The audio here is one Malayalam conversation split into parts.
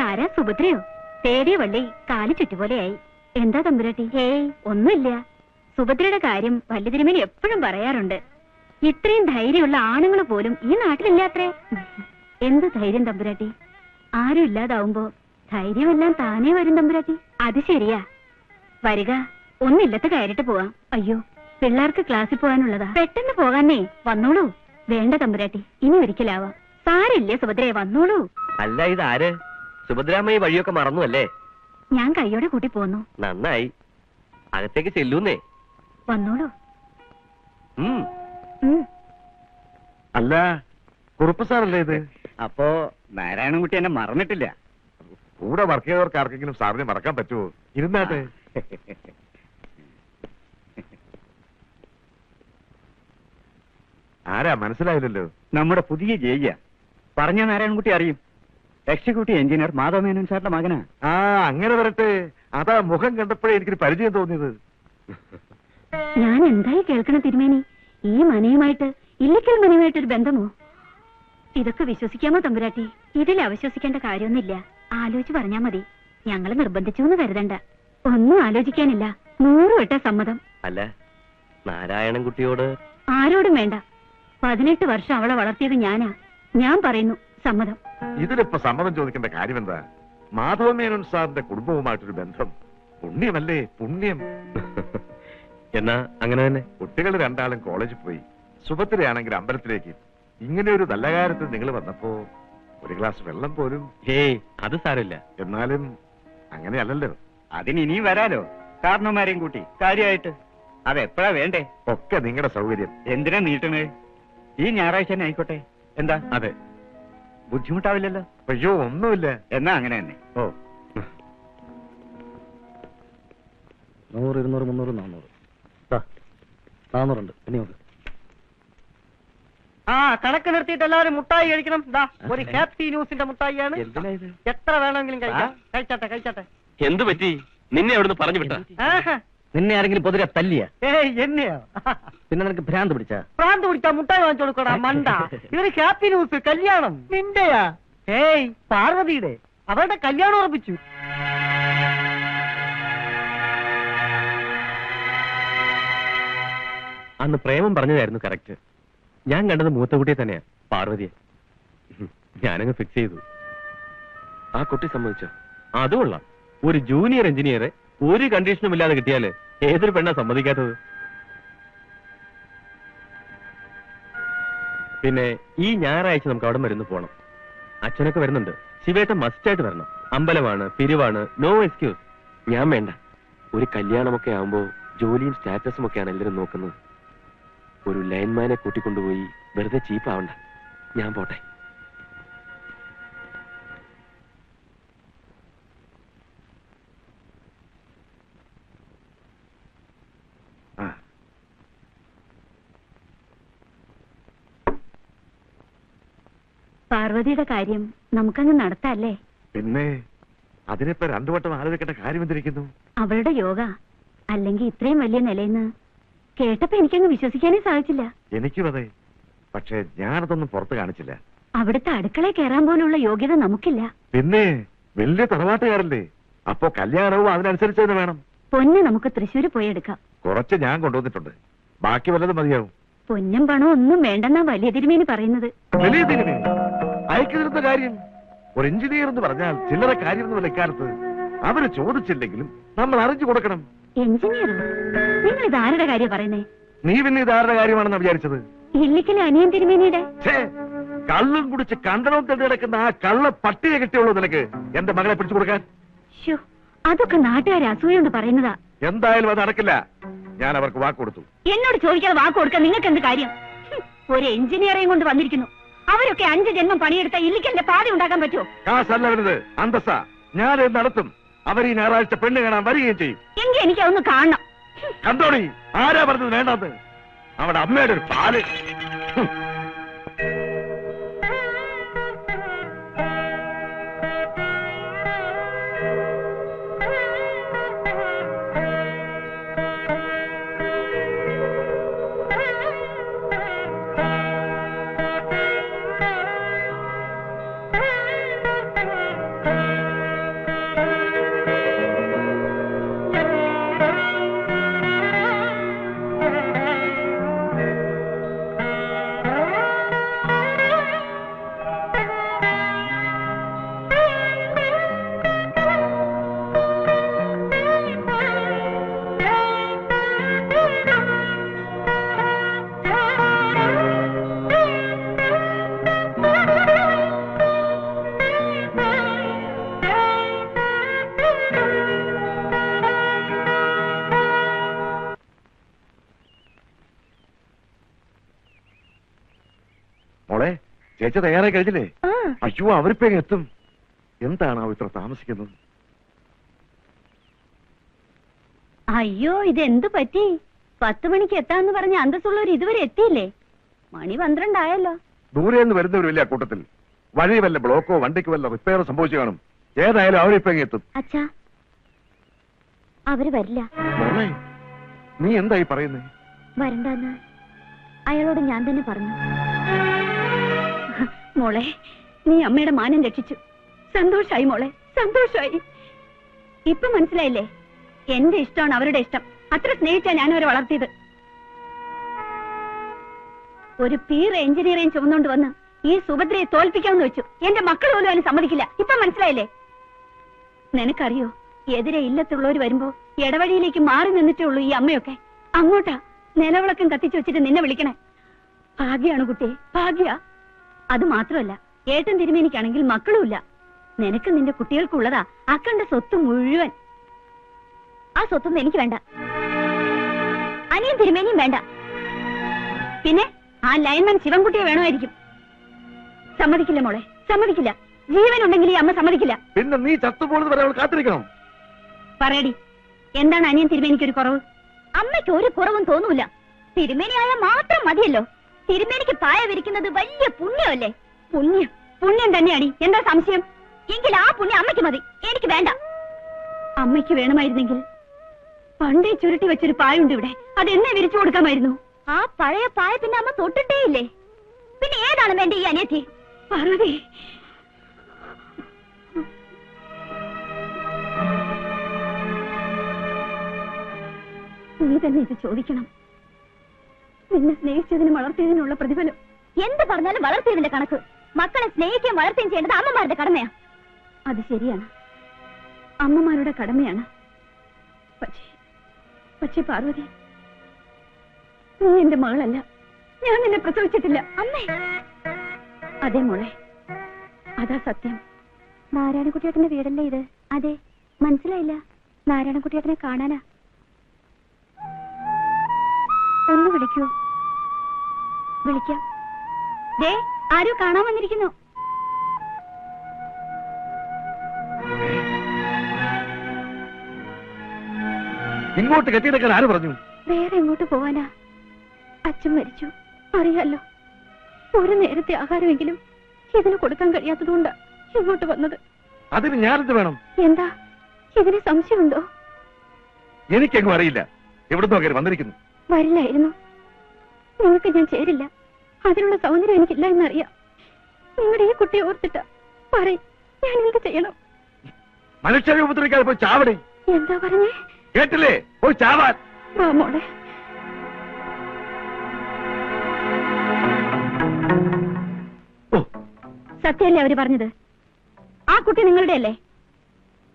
ഇതാരാ, സുഭദ്രയോ? തേടിയ വള്ളി കാലി ചുറ്റുപോലെയായി. എന്താ തമ്പുരാട്ടി? ഹേയ്, ഒന്നുമില്ല. സുഭദ്രയുടെ കാര്യം വല്യ തിരുമേനി എപ്പോഴും പറയാറുണ്ട്. ഇത്രയും ധൈര്യമുള്ള ആണുങ്ങൾ പോലും ഈ നാട്ടിലില്ലാത്രേ. എന്ത് ധൈര്യം തമ്പുരാട്ടി? ആരും ഇല്ലാതാവുമ്പോ ധൈര്യമെല്ലാം താനേ വരും തമ്പുരാട്ടി. അത് ശരിയാ. വരിക, ഒന്നില്ലത്ത് കയറിട്ട് പോവാം. അയ്യോ, പിള്ളേർക്ക് ക്ലാസ്സിൽ പോകാനുള്ളതാ. പെട്ടെന്ന് പോകാന്നേ. വന്നോളൂ. വേണ്ട തമ്പുരാട്ടി, ഇനി ഒരിക്കലാവാം. സാരില്ലേ സുഭദ്രയെ, വന്നോളൂ. അല്ല, ഇതാര്? സുഭദ്രാമ്മ ഈ വഴിയൊക്കെ മറന്നു അല്ലേ? ഞാൻ കൈയോടെ കൂട്ടി പോന്നു. നന്നായി. അകത്തേക്ക് ചെല്ലൂന്നേ. വന്നോളൂ. അല്ല, കുറുപ്പ് സാറല്ലേ ഇത്? അപ്പോ നാരായണൻകുട്ടി എന്നെ മറന്നിട്ടില്ല. കൂടെ വർക്ക് ചെയ്തവർക്ക് ആർക്കെങ്കിലും സാറിനെ മറക്കാൻ പറ്റുമോ? ഇരുന്നാട്ടെ. ആരാ മനസ്സിലായില്ലല്ലോ? നമ്മുടെ പുതിയ ജയിയ പറഞ്ഞ നാരായണൻകുട്ടി അറിയും. എക്സിക്യൂട്ടീവ് എഞ്ചിനീയർ മാധവമേനോൻ സാറിന്റെ മകനാ. ആ, അങ്ങനെ വരട്ടെ. അതാ മുഖം കണ്ടപ്പോഴേ എനിക്കൊരു പരിചയം തോന്നിയത്. ഞാൻ എന്തായി കേൾക്കണ തിരുമേനി? ഈ മനയുമായിട്ട് ഇല്ലിക്കൽ മനയുമായിട്ടൊരു ബന്ധമോ? ഇതൊക്കെ വിശ്വസിക്കാമോ തമ്പുരാട്ടി? ഇതിൽ അവിശ്വസിക്കേണ്ട കാര്യമൊന്നുമില്ല. ആലോചിച്ച് പറഞ്ഞാ മതി. ഞങ്ങള് നിർബന്ധിച്ചു എന്ന് കരുതണ്ട. ഒന്നും ആലോചിക്കാനില്ല. 100 വട്ട സമ്മതം. അല്ല, നാരായണൻകുട്ടിയോട് ആരോടും വേണ്ട. 18 വർഷം അവളെ വളർത്തിയത് ഞാനാ. ഞാൻ പറയുന്നു, സമ്മതം. ഇതിലിപ്പോ സമ്മതം ചോദിക്കേണ്ട കാര്യം എന്താ? മാധവമേനോൻ സാറിന്റെ കുടുംബവുമായിട്ടൊരു ബന്ധം പുണ്യമല്ലേ? പുണ്യം. എന്നാ അങ്ങനെ തന്നെ. കുട്ടികൾ 2 കോളേജിൽ പോയി. സുഭദ്രയാണെങ്കിൽ അമ്പലത്തിലേക്ക്. ഇങ്ങനെ ഒരു നല്ല കാര്യത്തിൽ നിങ്ങൾ വന്നപ്പോ ഒരു ഗ്ലാസ് വെള്ളം പോലും. ഹേയ്, അത് സാരമില്ല. എന്നാലും അങ്ങനെയല്ലല്ലോ. അതിന് ഇനിയും വരാലോ, കാരണവന്മാരെയും കൂട്ടി കാര്യമായിട്ട്. അതെപ്പോഴാ വേണ്ടേ? ഒക്കെ നിങ്ങളുടെ സൗകര്യം. എന്തിനാ നീട്ടണേ? ഈ ഞായറാഴ്ച തന്നെ ആയിക്കോട്ടെ. എന്താ? അതെ. ബുദ്ധിമുട്ടാവില്ലല്ലോ? അയ്യോ, ഒന്നുമില്ല. എന്നാ അങ്ങനെ തന്നെ. ഓ, 100, 200, 300, 400. 400 ഉണ്ട്. ഇനി നോക്ക്. ആ, കണക്ക് നിർത്തിയിട്ട് എല്ലാവരും മുട്ടായി കഴിക്കണം. ഒരു ഹാപ്പി ന്യൂസിന്റെ മുട്ടായിയാണ്. എന്തിനാ ഇത്? എത്ര വേണമെങ്കിലും കഴിക്കാം. കഴിച്ചട്ടെ. എന്ത് പറ്റി? നിന്നെ അവിടുന്ന് പറഞ്ഞു വിട്ട? നിന്നെ ആരെങ്കിലും പൊതുവെ തല്ലിയ? ഏയ്, എന്നെയോ? പിന്നെ നിനക്ക് ഭ്രാന്ത് പിടിച്ചാ? പ്രാന്ത് പിടിച്ചാ മുട്ടായി വാങ്ങിച്ചു കൊടുക്കടാ മണ്ട. ഇതൊരു ഹാപ്പി ന്യൂസ്. കല്യാണം നിന്റെയാ? ഏയ്, പാർവതിയുടെ. അവരുടെ കല്യാണം ഉറപ്പിച്ചു. അന്ന് പ്രേമം പറഞ്ഞതായിരുന്നു കറക്റ്റ്. ഞാൻ കണ്ടത് മൂത്തകുട്ടിയെ തന്നെയാ, പാർവതിയെ. ഞാനങ്ങ് ഫിക്സ് ചെയ്തു. ആ കുട്ടി സമ്മതിച്ചോ? അതുകൊള്ളാം. ഒരു ജൂനിയർ എഞ്ചിനീയറെ ഒരു കണ്ടീഷനും ഇല്ലാതെ കിട്ടിയാല് ഏതൊരു പെണ്ണാ സമ്മതിക്കാത്തത്? പിന്നെ ഈ ഞായറാഴ്ച നമുക്ക് അവിടെ മരുന്ന് പോണം. അച്ഛനൊക്കെ വരുന്നുണ്ട്. ശിവേട്ടൻ മസ്റ്റായിട്ട് വരണം. അമ്പലമാണ്, പിരിവാണ്, നോ എക്സ്ക്യൂസ്. ഞാൻ വേണ്ട. ഒരു കല്യാണമൊക്കെ ആവുമ്പോ ജോലിയും സ്റ്റാറ്റസും ഒക്കെയാണ് എല്ലാവരും നോക്കുന്നത്. ഒരു ലൈൻമാനെ കൂട്ടിക്കൊണ്ടുപോയി വെറുതെ ചീപ്പാവണ്ട. ഞാൻ പോട്ടെ. പാർവതിയുടെ കാര്യം നമുക്കങ്ങ് നടത്തല്ലേ? പിന്നെ അതിനിപ്പോ 2 വട്ടം ആലോചിക്കേണ്ട കാര്യം എന്തിരിക്കുന്നു? അവളുടെ യോഗ അല്ലെങ്കിൽ ഇത്രയും വലിയ നിലയിന്ന് കേട്ടപ്പോ എനിക്കങ്ങ് വിശ്വസിക്കാനേ സാധിച്ചില്ല. എനിക്കും അതെ. പക്ഷെ ഞാനതൊന്നും പുറത്ത് കാണിച്ചില്ല. അവിടുത്തെ അടുക്കളയിൽ കയറാൻ പോലുള്ള യോഗ്യത നമുക്കില്ല. പിന്നെ വലിയ തറവാട്ടുകാരല്ലേ? അപ്പോ കല്യാണവും അതിനനുസരിച്ച് തന്നെ വേണം. പൊന്ന് നമുക്ക് തൃശ്ശൂര് പോയി എടുക്കാം. കുറച്ച് ഞാൻ കൊണ്ടുവന്നിട്ടുണ്ട്. ബാക്കി വല്ലതും മതിയാവും. പൊന്നും പണവും ഒന്നും വേണ്ടെന്നാ വലിയ തിരുമേനി പറയുന്നത്. വലിയ തിരുമേനി അയക്കുതിരുന്ന കാര്യം. ഒരു എഞ്ചിനീയർ എന്ന് പറഞ്ഞാൽ ചില്ലറ കാര്യമൊന്നുമല്ല ഇക്കാലത്ത്. അവര് ചോദിച്ചില്ലെങ്കിലും നമ്മൾ അറിഞ്ഞു കൊടുക്കണം. എഞ്ചിനീയറോ? നിങ്ങൾ ഇത് ആരുടെ കാര്യം പറയുന്നേ? നീ പിന്നെ ഇതാരുടെ കാര്യമാണെന്ന് വിചാരിച്ചത്? ഇല്ലിക്കലെ അനിയൻ തിരുമേനിയുടെ. കള്ളും കുടിച്ച് കണ്ടനവും തെണ്ടി കിടക്കുന്ന ആ കള്ള പട്ടിയെ കിട്ടിയുള്ളൂ നിനക്ക് എന്റെ മകളെ പിടിച്ചു കൊടുക്കാൻ. അതൊക്കെ നാട്ടുകാരെ അസൂയുണ്ട് പറയുന്നതാ. എന്തായാലും അത് നടക്കില്ല. ഞാൻ അവർക്ക് വാക്ക് കൊടുത്തു. എന്നോട് ചോദിക്കാതെ വാക്ക് കൊടുക്കാൻ നിങ്ങൾക്ക് എന്ത് കാര്യം? ഒരു എഞ്ചിനീയറെയും കൊണ്ട് വന്നിരിക്കുന്നു. അവരൊക്കെ 5 ജന്മം പണിയെടുത്ത ഇല്ലിക്കലിന്റെ പാതി ഉണ്ടാക്കാൻ പറ്റുമോ? കാശല്ല വരുന്നത്, അന്തസ്സ. ഞാൻ നടത്തും. അവർ ഈ ഞായറാഴ്ച പെണ്ണ് കാണാൻ വരികയും ചെയ്യും. എങ്കിൽ എനിക്ക് അതൊന്ന് കാണണം. കണ്ടോളി, ആരാ പറഞ്ഞത് വേണ്ടാന്ന്? അവിടെ അമ്മയുടെ ഒരു പാല്. മോളെ ചേച്ചി തയ്യാറായി കഴിഞ്ഞില്ലേ? അയ്യോ അവരിപ്പോ എത്തും. എന്താണാവോ ഇത്ര താമസിക്കുന്നത്? അയ്യോ ഇതെന്തു പറ്റി? 10 മണിക്ക് എത്താന്ന് പറഞ്ഞ അന്തസ്സുള്ളവർ ഇതുവരെ എത്തിയില്ലേ? മണി 12 ആയല്ലോ. ദൂരെ നിന്ന് വരുന്നവരില്ല കൂട്ടത്തിൽ. വഴി വല്ല ബ്ലോക്കോ വണ്ടിക്ക് വല്ല റിപ്പയറോ സംഭവിച്ചു കാണും. ഏതായാലും അവരിപ്പോ എത്തും. അച്ഛാ അവര് വരില്ല. മോളെ നീ എന്തായി പറയുന്നേ? വരണ്ടെന്ന് അയാളോട് ഞാൻ തന്നെ പറഞ്ഞു. മോളെ നീ അമ്മയുടെ മാനം രക്ഷിച്ചു. സന്തോഷായി മോളെ, സന്തോഷായി. ഇപ്പൊ മനസ്സിലായില്ലേ? എന്റെ ഇഷ്ടമാണ് അവരുടെ ഇഷ്ടം. അത്ര സ്നേഹിച്ചാ ഞാൻ അവരെ വളർത്തിയത്. ഒരു പീർ എഞ്ചിനീയറിംഗ് ചുമന്നുകൊണ്ട് വന്ന് ഈ സുഭദ്രയെ തോൽപ്പിക്കാമെന്ന് വെച്ചു. എന്റെ മക്കൾ പോലും അതിന് സമ്മതിക്കില്ല. ഇപ്പൊ മനസ്സിലായില്ലേ? നിനക്കറിയോ, എതിരെ ഇല്ലത്തുള്ളവർ വരുമ്പോ ഇടവഴിയിലേക്ക് മാറി നിന്നിട്ടേ ഉള്ളൂ ഈ അമ്മയൊക്കെ. അങ്ങോട്ടാ നിലവിളക്കം കത്തിച്ചു വെച്ചിട്ട് നിന്നെ വിളിക്കണേ. ഭാഗ്യാണ് കുട്ടിയെ, ഭാഗ്യ. അത് മാത്രമല്ല, ഏട്ടൻ തിരുമേനിക്കാണെങ്കിൽ മക്കളുമില്ല. നിനക്ക് നിന്റെ കുട്ടികൾക്കുള്ളതാ അക്കണ്ട സ്വത്ത് മുഴുവൻ. ആ സ്വത്തൊന്നും എനിക്ക് വേണ്ട, അനിയൻ തിരുമേനിയും വേണ്ട. പിന്നെ ആ ലൈൻമാൻ ശിവൻകുട്ടിയെ വേണമായിരിക്കും. സമ്മതിക്കില്ല മോളെ, സമ്മതിക്കില്ല. ജീവനുണ്ടെങ്കിൽ ഈ അമ്മ സമ്മതിക്കില്ല. പിന്നെ നീ ചത്തുപോകുന്നത് വരെ അവൾ കാത്തിരിക്കണം. പറയടി, എന്താണ് അനിയൻ തിരുമേനിക്ക് ഒരു കുറവ്? അമ്മയ്ക്ക് ഒരു കുറവും തോന്നൂല. തിരുമേനിയായ മാത്രം മതിയല്ലോ. തിരുമേനിക്ക് പായ വിരിക്കുന്നത് വലിയ പുണ്യമല്ലേ? പുണ്യം പുണ്യം തന്നെയാടി. എന്താ സംശയം? എങ്കിൽ ആ പുണ്യം അമ്മയ്ക്ക് മതി, എനിക്ക് വേണ്ട. അമ്മയ്ക്ക് വേണമായിരുന്നെങ്കിൽ പണ്ടേ ചുരുട്ടി വെച്ചൊരു പായുണ്ട് ഇവിടെ, അതെന്നെ വിരിച്ചു കൊടുക്കാമായിരുന്നു. ആ പഴയ പായ പിന്നെ അമ്മ തൊട്ടിട്ടേ ഇല്ലേ. പിന്നെ ഏതാണ് വേണ്ട ഈ അനിയത്തി? പാർവതി, നീ തന്നെ ഇത് ചോദിക്കണം. നിന്നെ സ്നേഹിച്ചതിനും വളർത്തിയതിനുള്ള പ്രതിഫലം. എന്ത് പറഞ്ഞാലും വളർത്തിയതിന്റെ കണക്ക്. മക്കളെ സ്നേഹിക്കുകയും വളർത്തുകയും ചെയ്യേണ്ടത് അമ്മമാരുടെ കടമയാ. അത് ശരിയാണ്, അമ്മമാരുടെ കടമയാണ്. പക്ഷേ പാർവതി, നീ എന്റെ മകളല്ല. ഞാൻ നിന്നെ പ്രസവിച്ചിട്ടില്ല. അമ്മേ. അതെ മോളെ, അതാ സത്യം. നാരായണക്കുട്ടിയേട്ടന്റെ വീടല്ലേ ഇത്? അതെ. മനസ്സിലായില്ല? നാരായണക്കുട്ടിയേട്ടനെ കാണാനാ. ഒന്ന് വിളിക്കൂ. വിളിക്കാം. ദേ ആരോ കാണാൻ വന്നിരിക്കുന്നു. ഇങ്ങോട്ട് കെട്ടിയെടുക്കാൻ ആര് പറഞ്ഞു? വേറെ എങ്ങോട്ട് പോവാനാ? അച്ഛൻ മരിച്ചു, അറിയാലോ. ഒരു നേരത്തെ ആഹാരമെങ്കിലും ഇതിന് കൊടുക്കാൻ കഴിയാത്തതുകൊണ്ടാ ഇങ്ങോട്ട് വന്നത്. അതിന് ഞാനെന്ത് വേണം? എന്താ ഇതിന് സംശയമുണ്ടോ? എനിക്കെങ്ങും അറിയില്ല. എവിടുന്നോ കയറി വന്നിരിക്കുന്നു. വരില്ലായിരുന്നു. നിങ്ങൾക്ക് ഞാൻ ചേരില്ല. അതിനുള്ള സൗന്ദര്യം എനിക്കില്ല എന്നറിയാം. നിങ്ങളുടെ ഈ കുട്ടിയെ ഓർത്തിട്ടാ. പറയും, ഞാൻ എന്ത് ചെയ്യണം? മനുഷ്യരെ ഉപദ്രവിക്കാതെ പോയി ചാവടേ. എന്താ പറഞ്ഞേ? കേട്ടില്ലേ? പോയി ചാവാൻ. വാ മോളെ. സത്യമല്ലേ അവര് പറഞ്ഞത്? ആ കുട്ടി നിങ്ങളുടെ അല്ലേ?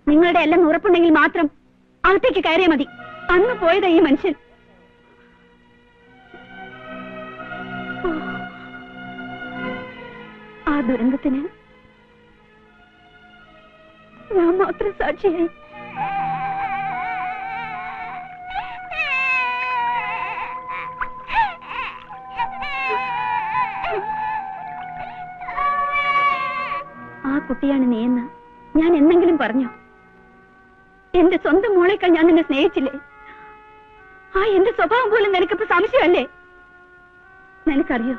നിങ്ങളുടെ എല്ലാം ഉറപ്പുണ്ടെങ്കിൽ മാത്രം അകത്തേക്ക് കയറിയാ മതി. അന്ന് പോയതാ ഈ മനുഷ്യൻ. ആ ദുരന്തത്തിന് ഞാൻ മാത്രം സാക്ഷിയായി. ആ കുട്ടിയാണ് നീയെന്ന് ഞാൻ എന്തെങ്കിലും പറഞ്ഞു? എന്റെ സ്വന്തം മോളേക്കാൾ ഞാൻ നിന്നെ സ്നേഹിച്ചില്ലേ? ആ എന്റെ സ്വഭാവം പോലും നിനക്കിപ്പോ സംശയമല്ലേ? നിനക്കറിയോ,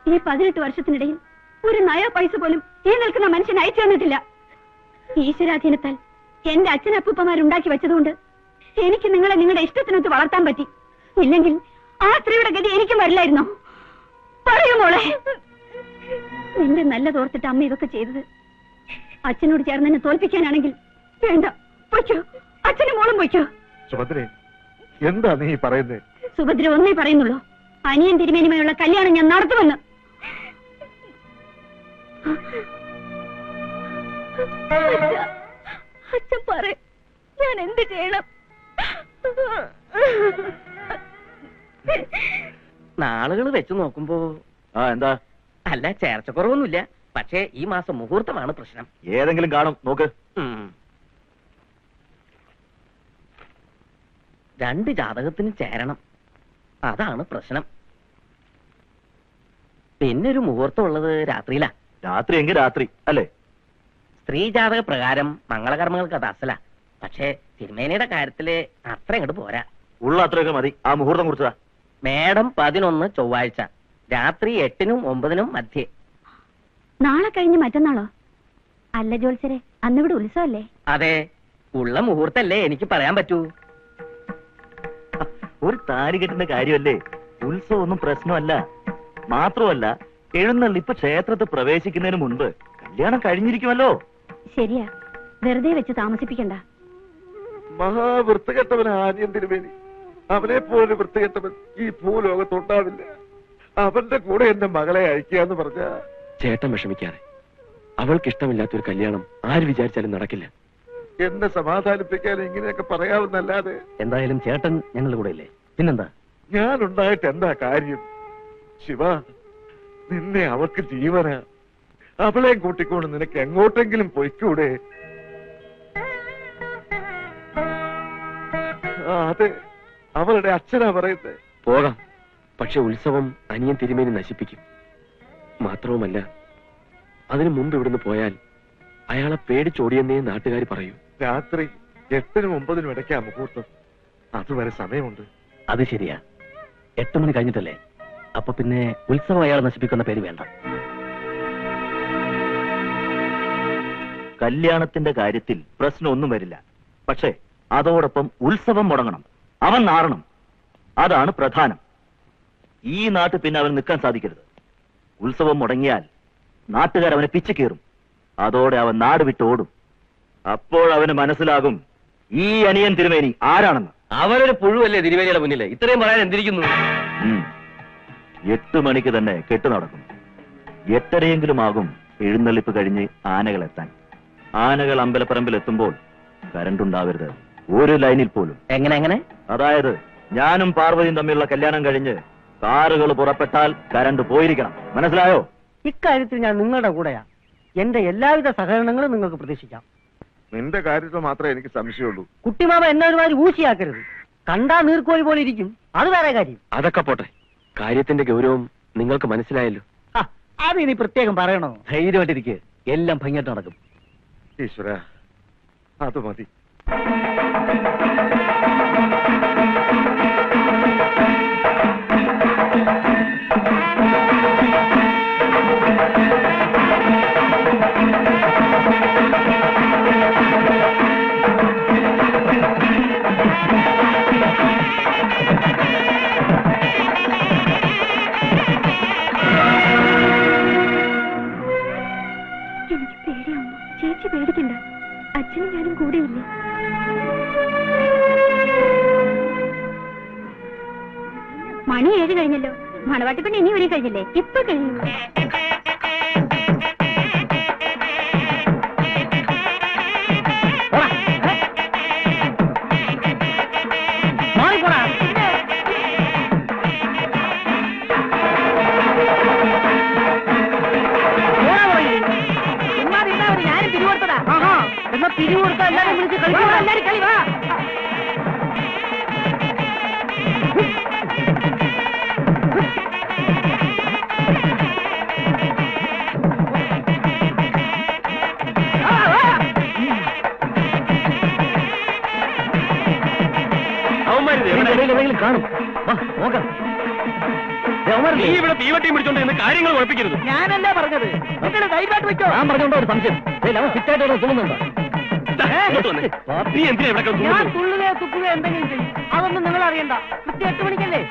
ഈ 18 വർഷത്തിനിടയിൽ ഒരു നയാ പൈസ പോലും ഈ നിൽക്കുന്ന മനുഷ്യൻ അയച്ചു തന്നിട്ടില്ല. ഈശ്വരാധീനത്താൽ എന്റെ അച്ഛനപ്പൂപ്പന്മാരുണ്ടാക്കി വെച്ചതുകൊണ്ട് എനിക്ക് നിങ്ങളെ നിങ്ങളുടെ ഇഷ്ടത്തിനൊത്ത് വളർത്താൻ പറ്റി. ഇല്ലെങ്കിൽ ആ സ്ത്രീയുടെ ഗതി എനിക്കും വരില്ലായിരുന്നോ? പറയൂ മോളെ. നിന്റെ നല്ല തോർത്തിട്ട് അമ്മ ഇതൊക്കെ ചെയ്തത്. അച്ഛനോട് ചേർന്ന് എന്നെ തോൽപ്പിക്കാനാണെങ്കിൽ വേണ്ട, പൊയ്ക്കോ. അച്ഛനും മോളും പൊയ്ക്കോ. സുഭദ്രേ, എന്താ നീ പറയുന്നേ? സുഭദ്ര ഒന്നേ പറയുന്നുള്ളൂ, അനിയൻ തിരുമേനിയുമായുള്ള കല്യാണം ഞാൻ നടത്തുമെന്ന്. അച്ഛൻ പറ, ഞാൻ എന്ത് ചെയ്യണം? നാളുകൾ വെച്ച് നോക്കുമ്പോ എന്താ? അല്ല, ചേർച്ചക്കുറവൊന്നുമില്ല. പക്ഷേ ഈ മാസം മുഹൂർത്തമാണ് പ്രശ്നം. ഏതെങ്കിലും കാണും, നോക്ക്. 2 ജാതകത്തിന് ചേരണം, അതാണ് പ്രശ്നം. പിന്നെ ഒരു മുഹൂർത്തം ഉള്ളത് രാത്രിയിലാ. രാത്രി എങ്കിൽ രാത്രി അല്ലേ? സ്ത്രീ ജാതക പ്രകാരം മംഗളകർമ്മങ്ങൾക്ക് അത് അസല. പക്ഷേ തിരുമേനിയുടെ കാര്യത്തില് അത്ര ഇങ്ങോട്ട് പോരാ. ഉള്ള അത്രയൊക്കെ മതി. ആ മുഹൂർത്തം കുറിച്ചതാ. മേഡം 11 ചൊവ്വാഴ്ച രാത്രി 8-നും 9-നും മധ്യേ. നാളെ കഴിഞ്ഞ് മറ്റന്നാളോ? അല്ല ജോത്സരെ, അന്നിവിടെ ഉത്സവല്ലേ? അതെ, ഉള്ള മുഹൂർത്തല്ലേ എനിക്ക് പറയാൻ പറ്റൂ. ഒരു താലി കെട്ടുന്ന കാര്യമല്ലേ, ഉത്സവം ഒന്നും പ്രശ്നമല്ല. മാത്രമല്ല എഴുന്നള്ളിപ്പ് ക്ഷേത്രത്തിൽ പ്രവേശിക്കുന്നതിന് മുൻപ് കല്യാണം കഴിഞ്ഞിരിക്കുമല്ലോ. ശരിയാ, വെറുതെ വെച്ച് താമസിപ്പിക്കണ്ട. മഹാവൃത്തികെട്ടവൻ ആദ്യം തിരുമേനി. അവനെ പോലൊരു വൃത്തികെട്ടവൻ ഈ ഭൂലോകത്തുണ്ടാവില്ല. അവന്റെ കൂടെ എന്റെ മകളെ അയക്കാന്ന് പറഞ്ഞ. ചേട്ടൻ വിഷമിക്കാതെ. അവൾക്ക് ഇഷ്ടമില്ലാത്തൊരു കല്യാണം ആര് വിചാരിച്ചാലും നടക്കില്ല. എന്നെ സമാധാനിപ്പിക്കാൻ ഇങ്ങനെയൊക്കെ പറയാവുന്നല്ലാതെ. എന്തായാലും ചേട്ടൻ ഞങ്ങളുടെ കൂടെ ഇല്ലേ? പിന്നെന്താ? ഞാനുണ്ടായിട്ട് എന്താ കാര്യം? ശിവ, നിന്നെ അവൾക്ക് ജീവന. അവളെയും കൂട്ടിക്കൊണ്ട് നിനക്ക് എങ്ങോട്ടെങ്കിലും പൊയ്ക്കൂടെ? അതെ, അവളുടെ അച്ഛനാ പറയുന്നത്. പോകാം, പക്ഷെ ഉത്സവം അനിയൻ തിരുമേനി നശിപ്പിക്കും. മാത്രവുമല്ല, അതിനു മുമ്പ് ഇവിടുന്ന് പോയാൽ അയാളെ പേടിച്ചോടിയെന്നേ നാട്ടുകാർ പറയൂ. രാത്രി 8-നും 9-നും ഇടയ്ക്കാ മുഹൂർത്തം. അതുവരെ സമയമുണ്ട്. അത് ശരിയാ. 8 മണി കഴിഞ്ഞിട്ടല്ലേ? അപ്പൊ പിന്നെ ഉത്സവം അയാളെ നശിപ്പിക്കുന്ന പേര് വേണ്ട. കല്യാണത്തിന്റെ കാര്യത്തിൽ പ്രശ്നമൊന്നും വരില്ല. പക്ഷേ അതോടൊപ്പം ഉത്സവം മുടങ്ങണം. അവൻ നാറണം. അതാണ് പ്രധാനം. ഈ നാട്ടിൽ പിന്നെ അവൻ നിൽക്കാൻ സാധിക്കരുത്. ഉത്സവം മുടങ്ങിയാൽ നാട്ടുകാർ അവനെ പിച്ചു കീറും. അതോടെ അവൻ നാട് വിട്ടോടും. അപ്പോഴവന് മനസ്സിലാകും ഈ അനിയൻ തിരുമേനി ആരാണെന്ന്. അവനൊരു പുഴുവല്ലേ തിരുമേനിയുടെ മുന്നില്? ഇത്രയും പറയാൻ എന്തിരിക്കുന്നു? 8 മണിക്ക് തന്നെ കെട്ടു നടക്കും. 8:30 ആകും എഴുന്നള്ളിപ്പ് കഴിഞ്ഞ് ആനകൾ എത്താൻ. ആനകൾ അമ്പലപ്പറമ്പിൽ എത്തുമ്പോൾ കരണ്ട് ഉണ്ടാവരുത്, ഒരു ലൈനിൽ പോലും. എങ്ങനെ? അതായത് ഞാനും പാർവതിയും തമ്മിലുള്ള കല്യാണം കഴിഞ്ഞ് കാറുകൾ പുറപ്പെട്ടാൽ കരണ്ട് പോയിരിക്കണം. മനസ്സിലായോ? ഇക്കാര്യത്തിൽ ഞാൻ നിങ്ങളുടെ കൂടെയാ. എന്റെ എല്ലാവിധ സഹകരണങ്ങളും നിങ്ങൾക്ക് പ്രതീക്ഷിക്കാം. നിന്റെ കാര്യത്തിൽ മാത്രമേ എനിക്ക് സംശയമുള്ളൂ. കുട്ടിമാമ എന്നെ ഒരുമാതിരി ഊശിയാക്കരുത്. കണ്ടാ നീർക്കോഴി പോലെ ഇരിക്കും, അത് വേറെ കാര്യം. അതൊക്കെ പോട്ടെ, കാര്യത്തിന്റെ ഗൗരവം നിങ്ങൾക്ക് മനസ്സിലായല്ലോ. അത് ഇനി പ്രത്യേകം പറയണോ? ധൈര്യമായിട്ടിരിക്കുക, എല്ലാം ഭംഗിയായിട്ട് നടക്കും. ഈശ്വര, അത് മതി. എനിക്ക് പേടിയാവുന്നു. ചേച്ചി പേടിക്കണ്ട, അച്ഛനും ഞാനും കൂടെയില്ലേ. മണി 7 കഴിഞ്ഞല്ലോ. മണവാട്ടിപ്പെണ്ണ് ഇനി ഒരു കഴിഞ്ഞില്ലേ? ഇപ്പൊ കഴിയും. ഞാനും പിരിവെടുത്തതാ. എന്നാ പിരിവെടുത്ത എല്ലാരും വിളിച്ച് കളിക്കും. എല്ലാരും കളി വാ. കാണും. നീ ഇവിടെ തീവട്ടിയും പിടിച്ചോണ്ട് കാര്യങ്ങൾ ഉറപ്പിക്കരുത്. ഞാനല്ലേ പറഞ്ഞത്, നിങ്ങൾ ധൈര്യമായിട്ട് വെച്ചോ. ഞാൻ പറഞ്ഞോണ്ടോ ഒരു സംശയം? അവൻ ഫിറ്റായിട്ട് തോന്നുന്നുണ്ടോ? നീ എന്തിനാ ഇവിടെ ഞാൻ തുള്ളുകയോ തുക്കുകയോ എന്തെങ്കിലും ചെയ്യും. അതൊന്നും നിങ്ങൾ അറിയണ്ട. കൃത്യം 8 മണിക്കല്ലേ?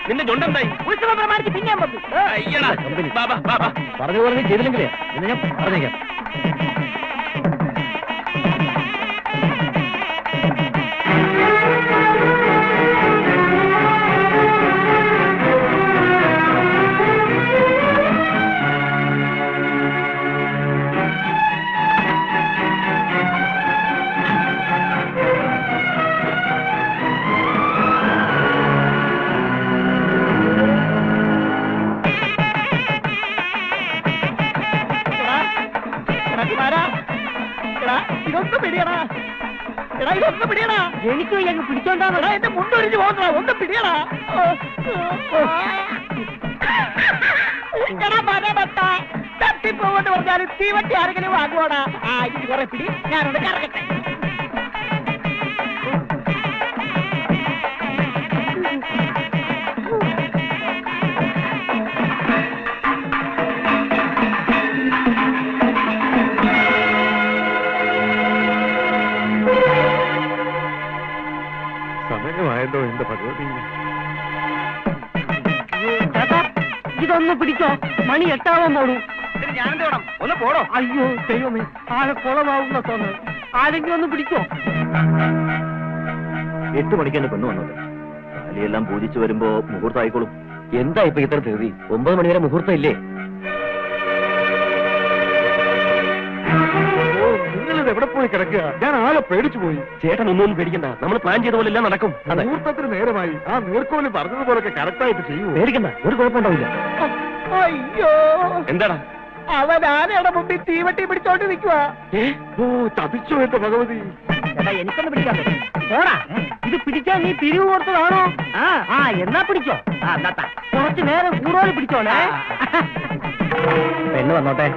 നിന്റെ ചുണ്ടെന്തായി? ഉത്സവം പ്രമാണിച്ച് പിന്നെയും വെക്കും. പറഞ്ഞു പറഞ്ഞ് ചെയ്തില്ലെങ്കിലേ ഇന്ന് ഞാൻ പറഞ്ഞേക്കാം. എനിക്ക് പിടിച്ചോണ്ടാ എന്റെ മുണ്ടൊരിഞ്ഞു പോകണ. ഒന്ന് പിടിയടാ. എന്നാലും തീവട്ടി ആരെങ്കിലും വാങ്ങുവാടാ. ആ ഇത് കുറെ പിടി, ഞാനൊന്ന് കറങ്ങട്ടെ. സമയമായല്ലോ എന്റെ ഭഗവതി. ചേട്ടാ ഇതൊന്ന് പിടിച്ചോ, മണി 8 പോണു. ഞാനെന്ത് വേണം? ഒന്ന് പോടോ. അയ്യോ ദൈവമേ, ആളെ കുളമാവുന്ന തോന്നുന്നു. ആരെങ്കിലും ഒന്ന് പിടിച്ചോ. 8 മണിക്ക് എന്നെ പെണ്ണ് വന്നത്. താലിയെല്ലാം പൂജിച്ചു വരുമ്പോ മുഹൂർത്തം ആയിക്കോളും. എന്താ ഇപ്പൊ ഇത്ര ധൃതി? 9 മണി വരെ മുഹൂർത്തം ഇല്ലേ? നിങ്ങളിത് എവിടെ പോയി കിടക്കുക? ഞാൻ ആളെ പേടിച്ചു പോയി. ചേട്ടൻ ഒന്നും പേടിക്കണ്ട, നമ്മൾ പ്ലാൻ ചെയ്ത പോലെ എല്ലാം നടക്കും. മുഹൂർത്തത്തിന് നേരമായി. ആ നീർക്കോലി പറഞ്ഞതുപോലൊക്കെ കറക്റ്റായിട്ട് ചെയ്യൂ. പേടിക്കണ്ട, ഒരു കുഴപ്പമുണ്ടാവില്ല. അയ്യോ എന്താടാ? അവൻ ആനയുടെ മുമ്പിൽ തീവട്ടി പിടിച്ചോണ്ട് നിൽക്കുവാ. ഓ ചതിച്ചോ എന്റെ ഭഗവതി. ചേട്ടാ എനിക്കൊന്ന് പിടിക്കാൻ പറ്റും. പോടാ, ഇത് പിടിക്കാൻ നീ പിരിവ് കൊടുത്തതാണോ? ആ എന്നാ പിടിച്ചോ. കുറച്ചു നേരം കൂടുതൽ പിടിച്ചോളേ. പെണ്ണ് വന്നോട്ടെ.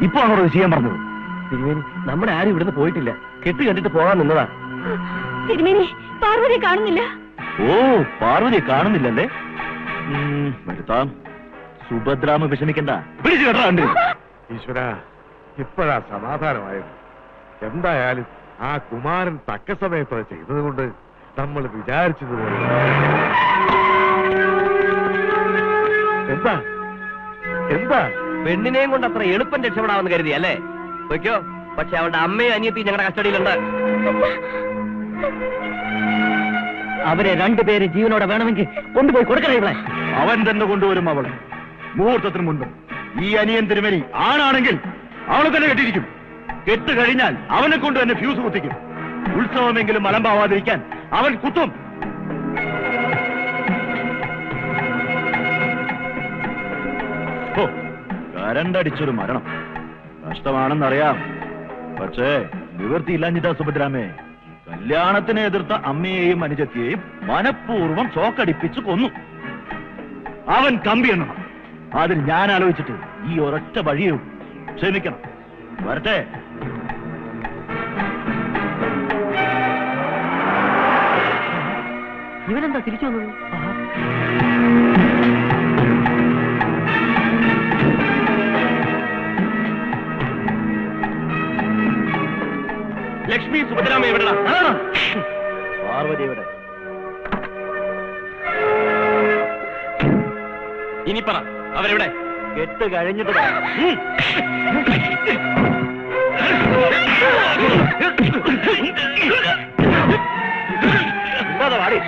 ഇപ്പൊ അവരോട് ചെയ്യാൻ പറഞ്ഞത്. തിരുമേനി, നമ്മുടെ ആരും ഇവിടുന്ന് പോയിട്ടില്ല. കെട്ട് കണ്ടിട്ട് പോകാൻ നിന്നതാ. തിരുമേനി, പാർവതി കാണുന്നില്ല. ഓ, പാർവതിയെ കാണുന്നില്ലല്ലേ? വരുത്താം. സുഭദ്രാമ വിഷമിക്കണ്ട, പിടിച്ചു കേട്ടാണ്ട്. ഈശ്വര, ഇപ്പോഴാ സമാധാനമായത്. എന്തായാലും ആ കുമാരൻ തക്ക സമയത്ത് ചെയ്തതുകൊണ്ട് നമ്മൾ വിചാരിച്ചതുപോലെ. എന്താ എന്താ? പെണ്ണിനെയും കൊണ്ട് അത്ര എളുപ്പം രക്ഷപ്പെടാമെന്ന് കരുതി അല്ലേ? വയ്ക്കോ, പക്ഷെ അവളുടെ അമ്മയും അനിയത്തിയും ഞങ്ങളുടെ കസ്റ്റഡിയിലുണ്ട്. അവരെ 2 പേര് ജീവനോടെ വേണമെങ്കിൽ കൊണ്ടുപോയി കൊടുക്കണേ ഇവിടെ. അവൻ തന്നെ കൊണ്ടുവരും അവളെ. മുഹൂർത്തത്തിന് മുൻപ് ഈ അനിയൻ തിരുമേനി ആണാണെങ്കിൽ അവളെ തന്നെ കെട്ടിയിരിക്കും. കെട്ട് കഴിഞ്ഞാൽ അവനെ കൊണ്ട് തന്നെ ഫ്യൂസ് കുത്തിക്കും. ഉത്സവമെങ്കിലും മലമ്പാവാതിരിക്കാൻ അവൻ കുത്തും. ഓ, കരണ്ടടിച്ചൊരു മരണം കഷ്ടമാണെന്നറിയാം. പക്ഷേ നിവൃത്തിയില്ലാഞ്ഞിട്ടാ സുഭദ്രാമേ. കല്യാണത്തിനെ എതിർത്ത അമ്മയെയും അനുജത്തിയെയും മനഃപൂർവ്വം ഷോക്കടിപ്പിച്ച് കൊന്നു. അവൻ കമ്പി എണ്ണണം. അതിന് ഞാൻ ആലോചിച്ചിട്ട് ഈ ഒരൊറ്റ വഴിയേ ഉള്ളൂ. ക്ഷമിക്കണം, വരട്ടെ. ഇവനെന്താ തിരിച്ചു വന്നത്? ലക്ഷ്മി, സുഭദ്രാമ എവിടെടാ? പാർവതി എവിടെ? ഇനി പറ, അവരെവിടെ? കെട്ട് കഴിഞ്ഞിട്ട് വാടി.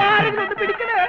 ആരെങ്കിലും ഒന്ന് പിടിക്കണേ.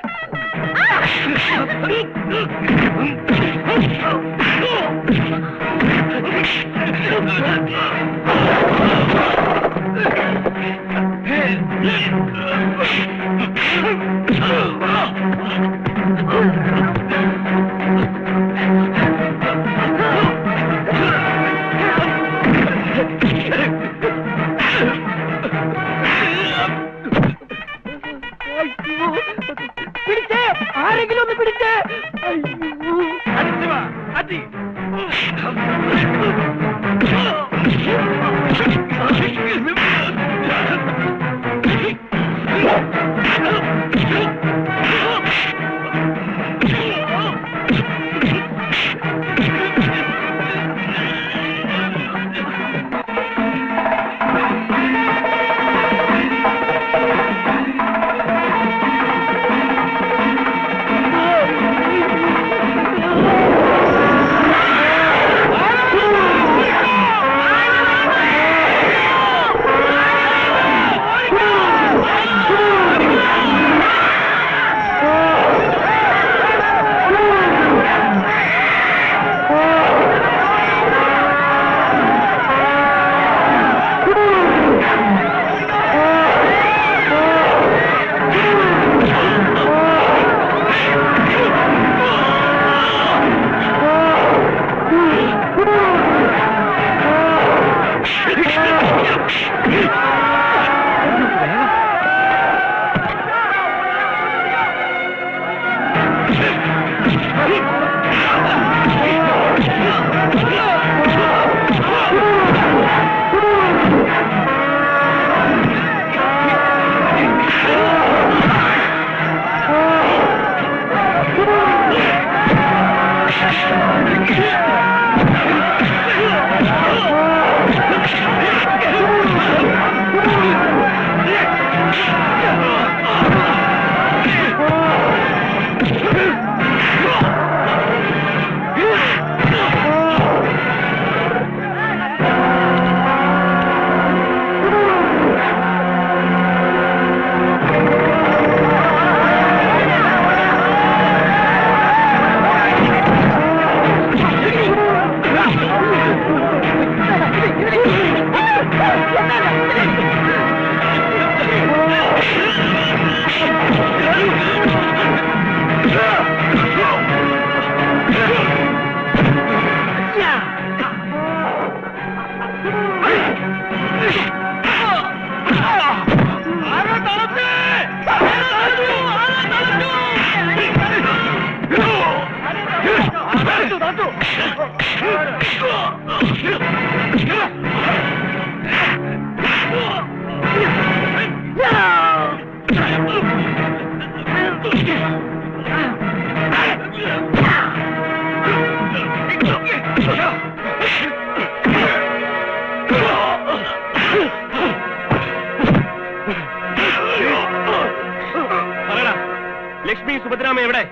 സുഭദ്രാമ എവിടെ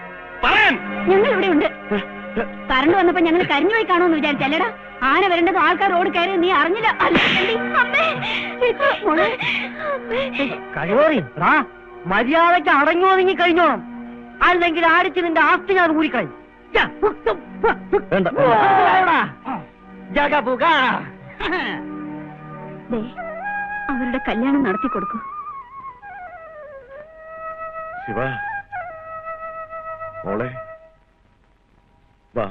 പറയാൻ? ഞങ്ങൾ ഇവിടെ ഉണ്ട്. കറണ്ട് വന്നപ്പോ ഞങ്ങൾ കരിഞ്ഞു പോയി കാണുമെന്ന് വിചാരിച്ചല്ലടാ. ആന വരേണ്ടത് ആൾക്കാർ റോഡ് കയറി നീ അറിഞ്ഞില്ല. കഴിയോറി മര്യാദയ്ക്ക് അടങ്ങി ഒതുങ്ങി കഴിഞ്ഞോണം, അല്ലെങ്കിൽ ആടിച്ച് നിന്റെ ആസ്തി ഞാൻ ഊരിക്കളയും. വേണ്ട ദേ, അവരുടെ കല്യാണം നടത്തി കൊടുക്കൂ. ശിവ മോളെ വാ.